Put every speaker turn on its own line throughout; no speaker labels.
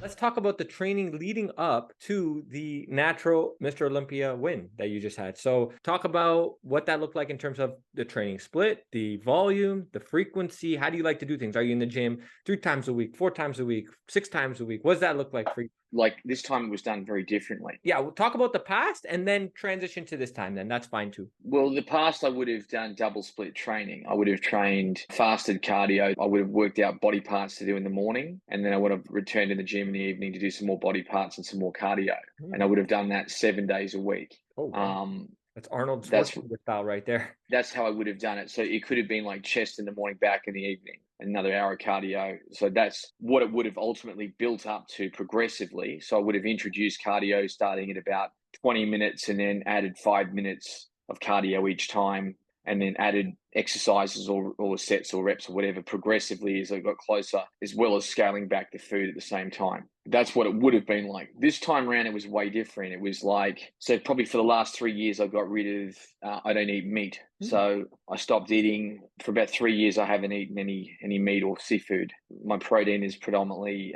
Let's talk about the training leading up to the Natural Mr. Olympia win that you just had. So talk about what that looked like in terms of the training split, the volume, the frequency. How do you like to do things? Are you in the gym 3 times a week, 4 times a week, 6 times a week? What does that look like for you?
Like this time it was done very differently.
Yeah, we'll talk about the past and then transition to this time then. That's fine too.
Well, in the past I would have done double split training. I would have trained fasted cardio. I would have worked out body parts to do in the morning, and then I would have returned to the gym in the evening to do some more body parts and some more cardio. And I would have done that 7 days a week.
Oh, wow.
Um,
That's Arnold
that's
Schwarzenegger style right there.
that's how I would have done it. So it could have been like chest in the morning, back in the evening, another hour of cardio. So that's what it would have ultimately built up to progressively. So I would have introduced cardio starting at about 20 minutes and then added 5 minutes of cardio each time, and then added exercises or sets or reps or whatever progressively as I got closer, as well as scaling back the food at the same time. That's what it would have been like. This time around, it was way different. It was like, so probably for the last 3 years, I got rid of, I don't eat meat. So I stopped eating. For about 3 years, I haven't eaten any meat or seafood. My protein is predominantly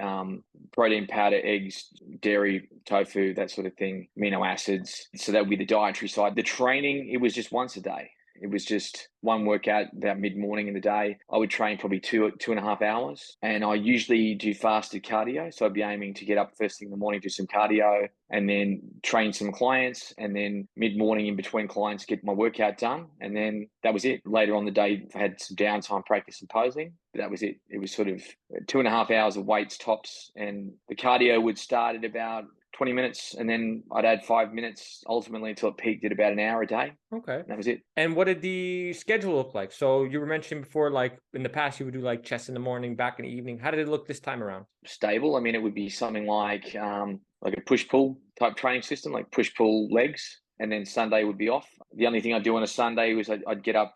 protein powder, eggs, dairy, tofu, that sort of thing, amino acids. So that would be the dietary side. The training, it was just once a day. It was just one workout about mid-morning in the day. I would train probably 2.5 hours, and I usually do fasted cardio. So I'd be aiming to get up first thing in the morning, do some cardio, and then train some clients, and then mid-morning in between clients, get my workout done. And then that was it. Later on the day, I had some downtime, practice some posing. But that was it. It was sort of 2.5 hours of weights tops, and the cardio would start at about 20 minutes, and then I'd add 5 minutes ultimately until it peaked at about an hour a day.
Okay.
That was it.
And what did the schedule look like? So you were mentioning before, like in the past, you would do like chest in the morning, back in the evening. How did it look this time around?
Stable. I mean, it would be something like a push-pull type training system, like push-pull legs, and then Sunday would be off. The only thing I'd do on a Sunday was I'd get up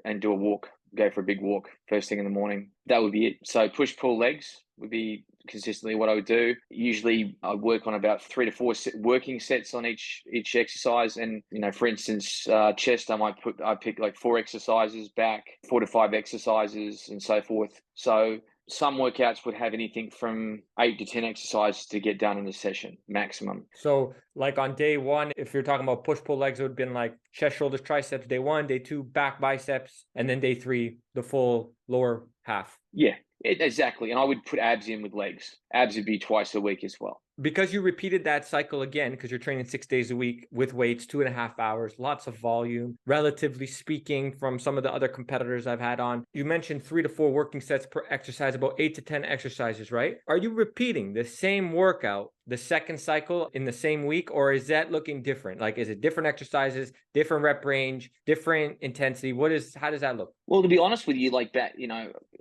and do a walk, go for a big walk first thing in the morning. That would be it. So push-pull legs would be consistently what I would do. Usually I work on about 3 to 4 working sets on each exercise. And, for instance, chest, I pick like 4 exercises, back 4 to 5 exercises, and so forth. So some workouts would have anything from 8 to 10 exercises to get done in a session maximum.
So like on day one, if you're talking about push pull legs, it would have been like chest, shoulders, triceps, day one, day two, back, biceps, and then day three, the full lower half.
Yeah, exactly. And I would put abs in with legs. Abs would be twice a week as well.
Because you repeated that cycle again, because you're training 6 days a week with weights, 2.5 hours, lots of volume, relatively speaking, from some of the other competitors I've had on. You mentioned 3 to 4 working sets per exercise, about 8 to 10 exercises, right? Are you repeating the same workout the second cycle in the same week, or is that looking different? Like, is it different exercises, different rep range, different intensity? How does that look?
Well, to be honest with you, like that,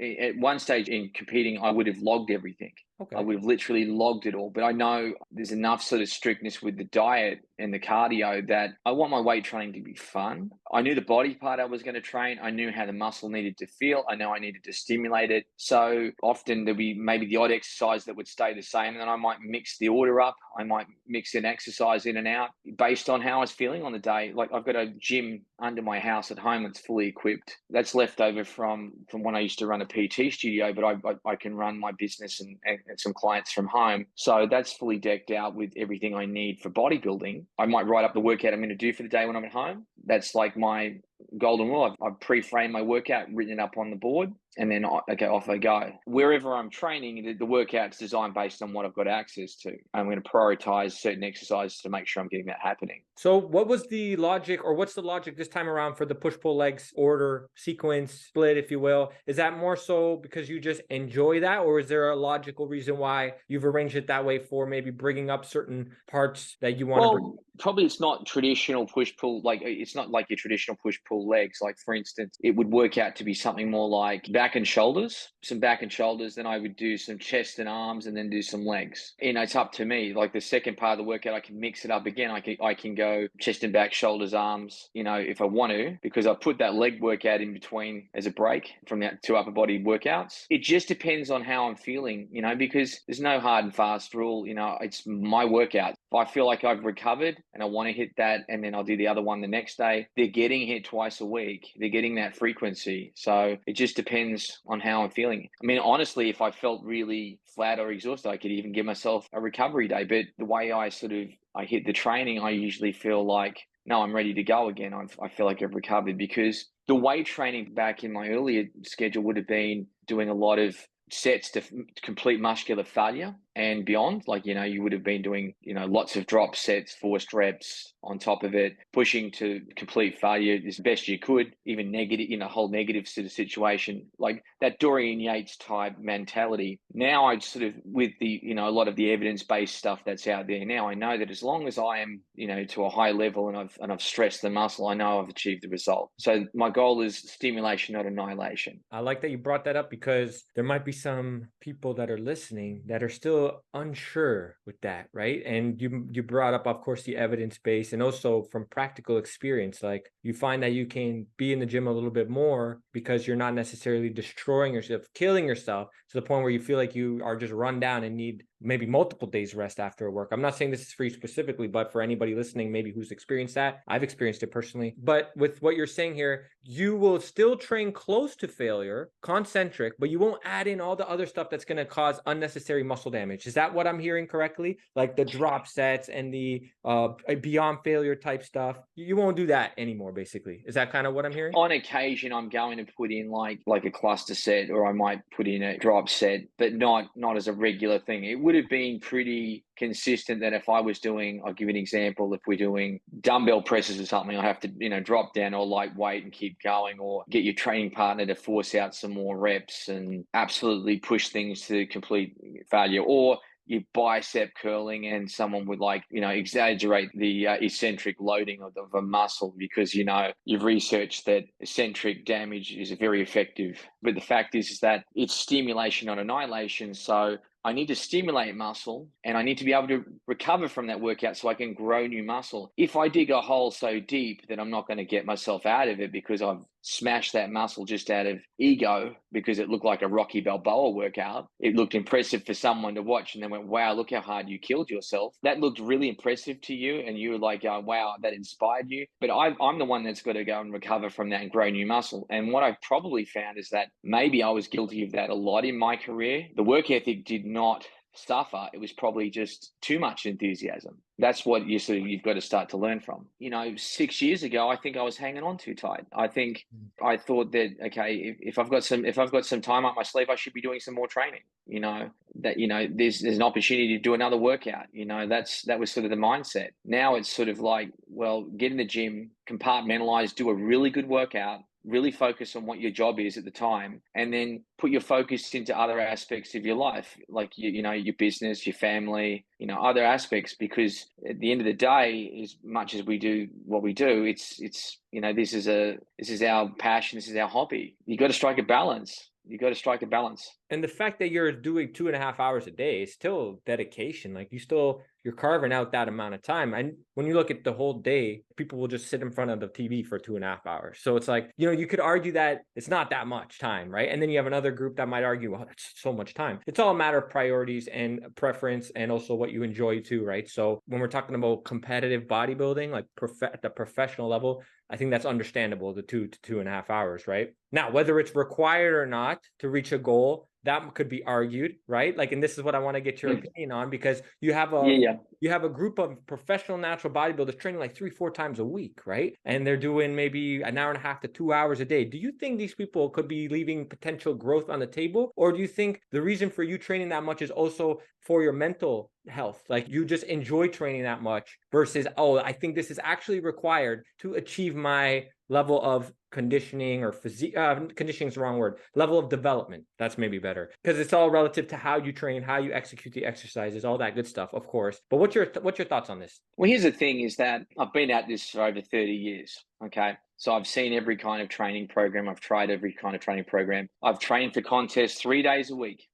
at one stage in competing, I would have logged everything.
Okay.
I would have literally logged it all. But I know there's enough sort of strictness with the diet and the cardio that I want my weight training to be fun. I knew the body part I was going to train. I knew how the muscle needed to feel. I know I needed to stimulate it. So often there'll be maybe the odd exercise that would stay the same. And then I might mix the order up. I might mix an exercise in and out based on how I was feeling on the day. Like I've got a gym under my house at home that's fully equipped. That's left over from when I used to run a PT studio, but I can run my business and some clients from home. So that's fully decked out with everything I need for bodybuilding. I might write up the workout I'm going to do for the day when I'm at home. That's like my golden rule. I've pre-framed my workout, written it up on the board, and then off I go. Wherever I'm training, the workout's designed based on what I've got access to. I'm going to prioritize certain exercises to make sure I'm getting that happening.
So what was the logic, or what's the logic this time around for the push-pull legs order, sequence, split, if you will? Is that more so because you just enjoy that, or is there a logical reason why you've arranged it that way for maybe bringing up certain parts that you want to bring?
Probably it's not traditional push-pull. Like it's not like your traditional push-pull legs. Like for instance, it would work out to be something more like back and shoulders, some back and shoulders. Then I would do some chest and arms, and then do some legs. It's up to me. Like the second part of the workout, I can mix it up again. I can go chest and back, shoulders, arms, if I want to, because I put that leg workout in between as a break from the 2 upper body workouts. It just depends on how I'm feeling, because there's no hard and fast rule. It's my workout. If I feel like I've recovered and I want to hit that, and then I'll do the other one the next day, they're getting hit twice a week. They're getting that frequency. So it just depends on how I'm feeling. I mean, honestly, if I felt really flat or exhausted, I could even give myself a recovery day. But the way I hit the training, I usually feel like, no, I'm ready to go again. I feel like I've recovered, because the weight training back in my earlier schedule would have been doing a lot of sets to complete muscular failure and beyond. Like, you would have been doing, lots of drop sets, forced reps on top of it, pushing to complete failure as best you could, even negative, whole negative sort of situation, like that Dorian Yates type mentality. Now I sort of, with the, a lot of the evidence-based stuff that's out there now, I know that as long as I am, to a high level and I've stressed the muscle, I know I've achieved the result. So my goal is stimulation, not annihilation.
I like that you brought that up, because there might be some people that are listening that are still unsure with that, right? And you brought up, of course, the evidence base, and also from practical experience, like you find that you can be in the gym a little bit more because you're not necessarily destroying yourself, killing yourself to the point where you feel like you are just run down and need maybe multiple days rest after work. I'm not saying this is for you specifically, but for anybody listening, maybe who's experienced that. I've experienced it personally. But with what you're saying here, you will still train close to failure, concentric, but you won't add in all the other stuff that's going to cause unnecessary muscle damage. Is that what I'm hearing correctly? Like the drop sets and the beyond failure type stuff. You won't do that anymore, basically. Is that kind of what I'm hearing?
On occasion, I'm going to put in like a cluster set, or I might put in a drop set, but not as a regular thing. It would have been pretty consistent that if I was doing, I'll give you an example, if we're doing dumbbell presses or something, I have to, drop down or lightweight and keep going, or get your training partner to force out some more reps and absolutely push things to complete failure. Or you bicep curling and someone would exaggerate the eccentric loading of a muscle, because you've researched that eccentric damage is very effective. But the fact is that it's stimulation, not annihilation. So I need to stimulate muscle, and I need to be able to recover from that workout so I can grow new muscle. If I dig a hole so deep that I'm not going to get myself out of it because I've smashed that muscle just out of ego, because it looked like a Rocky Balboa workout, it looked impressive for someone to watch, and they went, wow, look how hard you killed yourself. That looked really impressive to you, and you were like, wow, that inspired you. But I'm the one that's got to go and recover from that and grow new muscle. And what I've probably found is that maybe I was guilty of that a lot in my career. The work ethic did not suffer. It was probably just too much enthusiasm. That's what you've got to start to learn from. 6 years ago, I think I was hanging on too tight. I thought that, okay, if I've got some time up my sleeve, I should be doing some more training. There's an opportunity to do another workout. That was sort of the mindset. Now it's sort of like, well, get in the gym, compartmentalize, do a really good workout, really focus on what your job is at the time, and then put your focus into other aspects of your life, like your business, your family, other aspects. Because at the end of the day, as much as we do what we do, it's this is our passion, this is our hobby. You got to strike a balance. And
the fact that you're doing 2.5 hours a day is still dedication. Like you're carving out that amount of time. And when you look at the whole day, people will just sit in front of the TV for 2.5 hours. So it's like, you could argue that it's not that much time, right? And then you have another group that might argue, well, that's so much time. It's all a matter of priorities and preference, and also what you enjoy too, right? So when we're talking about competitive bodybuilding, like at the professional level, I think that's understandable, the 2 to 2.5 hours, right? Now, whether it's required or not to reach a goal, that could be argued, right? Like, and this is what I want to get your opinion on, because you have a group of professional natural bodybuilders training like 3-4 times a week, right? And they're doing maybe an hour and a half to 2 hours a day. Do you think these people could be leaving potential growth on the table? Or do you think the reason for you training that much is also for your mental health? Like you just enjoy training that much versus, oh, I think this is actually required to achieve my level of conditioning, or physique. Conditioning is the wrong word. Level of development. That's maybe better, because it's all relative to how you train, how you execute the exercises, all that good stuff, of course. But what's your thoughts on this?
Well, here's the thing: is that I've been at this for over 30 years. Okay. So I've seen every kind of training program. I've tried every kind of training program. I've trained for contests 3 days a week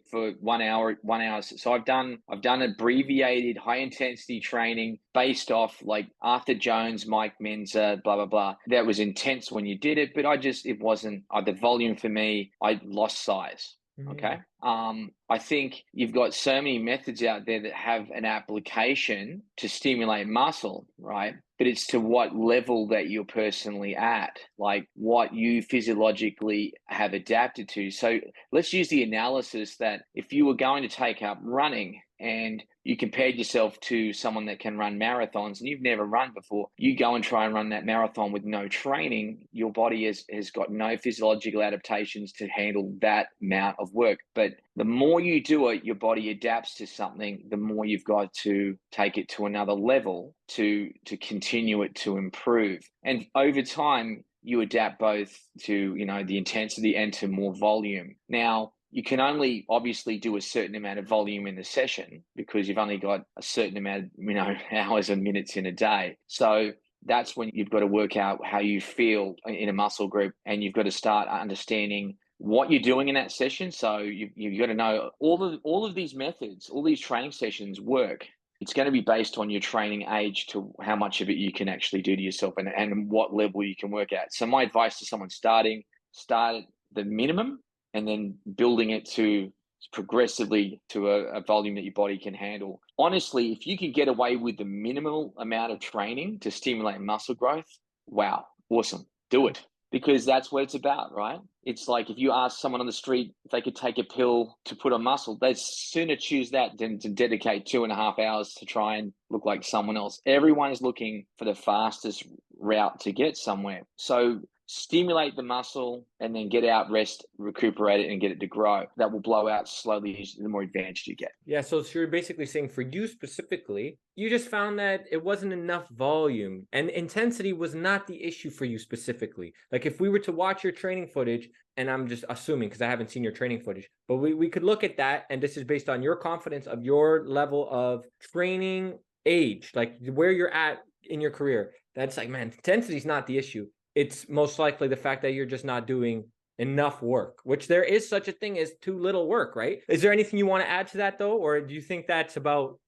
for 1 hour. So I've done abbreviated high intensity training based off like Arthur Jones, Mike Menzer, blah, blah, blah. That was intense when you did it, but it wasn't the volume for me. I lost size. Okay. I think you've got so many methods out there that have an application to stimulate muscle, right? But it's to what level that you're personally at, like what you physiologically have adapted to. So let's use the analysis that if you were going to take up running and you compared yourself to someone that can run marathons and you've never run before, you go and try and run that marathon with no training, your body has got no physiological adaptations to handle that amount of work. But the more you do it, your body adapts to something, the more you've got to take it to another level to continue it to improve. And over time, you adapt both to, the intensity and to more volume. Now, you can only obviously do a certain amount of volume in the session because you've only got a certain amount of, hours and minutes in a day. So that's when you've got to work out how you feel in a muscle group, and you've got to start understanding what you're doing in that session. So you've got to know all of these methods, all these training sessions work. It's going to be based on your training age to how much of it you can actually do to yourself and what level you can work at. So my advice to someone start at the minimum and then building it to progressively to a volume that your body can handle. Honestly, if you can get away with the minimal amount of training to stimulate muscle growth, wow, awesome, do it. Because that's what it's about, right? It's like if you ask someone on the street if they could take a pill to put on muscle, they'd sooner choose that than to dedicate 2.5 hours to try and look like someone else. Everyone is looking for the fastest route to get somewhere. So stimulate the muscle and then get out, rest, recuperate it, and get it to grow. That will blow out slowly the more advanced you get.
Yeah, so you're basically saying for you specifically, you just found that it wasn't enough volume and intensity was not the issue for you specifically. Like if we were to watch your training footage, and I'm just assuming because I haven't seen your training footage, but we could look at that, and this is based on your confidence of your level of training age, like where you're at in your career. That's like, man, intensity is not the issue. It's most likely the fact that you're just not doing enough work, which there is such a thing as too little work, right? Is there anything you want to add to that though? Or do you think that's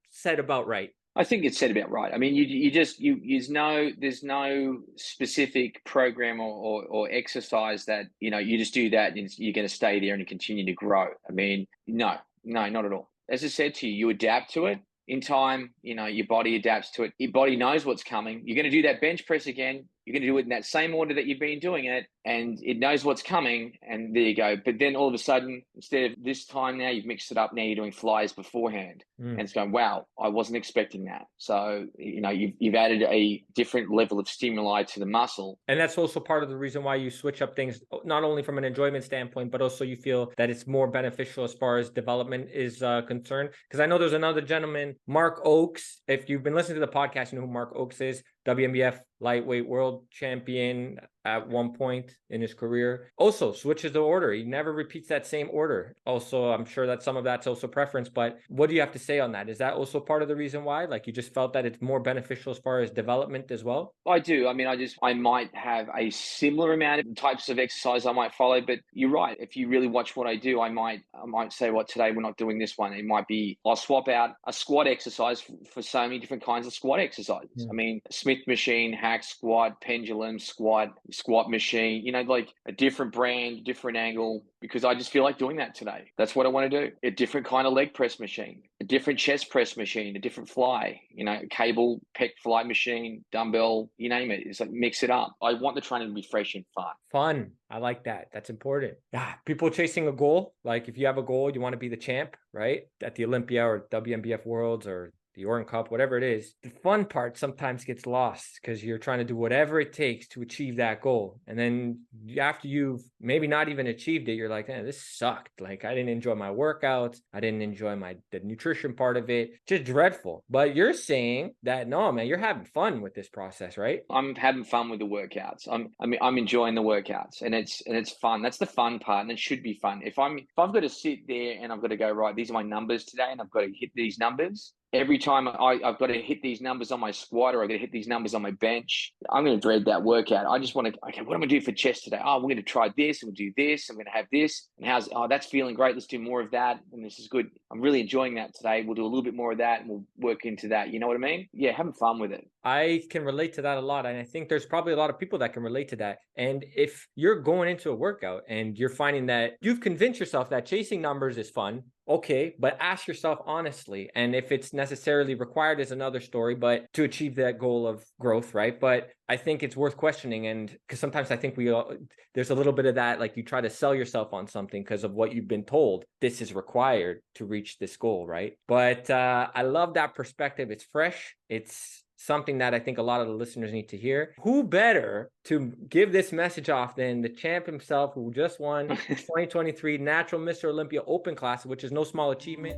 said about right?
I think it's said about right. I mean, there's no specific program or exercise that, you just do that and you're going to stay there and you continue to grow. I mean, no, not at all. As I said to you, you adapt to it. In time, your body adapts to it. Your body knows what's coming. You're going to do that bench press again. You're going to do it in that same order that you've been doing it, and it knows what's coming, and there you go. But then all of a sudden, instead of this time now, you've mixed it up. Now you're doing flies beforehand, and it's going, wow, I wasn't expecting that. So, you've added a different level of stimuli to the muscle.
And that's also part of the reason why you switch up things, not only from an enjoyment standpoint, but also you feel that it's more beneficial as far as development is concerned. Because I know there's another gentleman, Mark Oakes. If you've been listening to the podcast, you know who Mark Oakes is. WNBF lightweight world champion at one point in his career. Also switches the order. He never repeats that same order. Also, I'm sure that some of that's also preference, but what do you have to say on that? Is that also part of the reason why? Like you just felt that it's more beneficial as far as development as well?
I do. I mean, I might have a similar amount of types of exercise I might follow, but you're right. If you really watch what I do, I might say, well, today we're not doing this one. It might be, I'll swap out a squat exercise for so many different kinds of squat exercises. Yeah. I mean, Smith machine, hack squat, pendulum squat machine, like a different brand, different angle, because I just feel like doing that today. That's what I want to do. A different kind of leg press machine, a different chest press machine, a different fly, cable pec fly machine, dumbbell, you name it. It's like mix it up. I want the training to be fresh and fun.
Fun. I like that. That's important. Yeah. People chasing a goal. Like if you have a goal, you want to be the champ, right? At the Olympia or WNBF Worlds or the Oregon Cup, whatever it is, the fun part sometimes gets lost because you're trying to do whatever it takes to achieve that goal. And then after you've maybe not even achieved it, you're like, this sucked. Like I didn't enjoy my workouts. I didn't enjoy the nutrition part of it. Just dreadful. But you're saying that, no, man, you're having fun with this process, right?
I'm having fun with the workouts. I'm enjoying the workouts and it's fun. That's the fun part. And it should be fun. If I've got to sit there and I've got to go, right, these are my numbers today and I've got to hit these numbers, every time I've got to hit these numbers on my squat or I've got to hit these numbers on my bench, I'm going to dread that workout. I just want to, okay, what am I going to do for chest today? Oh, we're going to try this and we'll do this. I'm going to have this. And that's feeling great. Let's do more of that. And this is good. I'm really enjoying that today. We'll do a little bit more of that and we'll work into that. You know what I mean? Yeah, having fun with it.
I can relate to that a lot. And I think there's probably a lot of people that can relate to that. And if you're going into a workout and you're finding that you've convinced yourself that chasing numbers is fun, okay, but ask yourself honestly. And if it's necessarily required is another story, but to achieve that goal of growth, right? But I think it's worth questioning. And because sometimes I think there's a little bit of that, like you try to sell yourself on something because of what you've been told this is required to reach this goal, right? But I love that perspective. It's fresh. It's something that I think a lot of the listeners need to hear. Who better to give this message off than the champ himself, who just won 2023 Natural Mr. Olympia Open Class, which is no small achievement.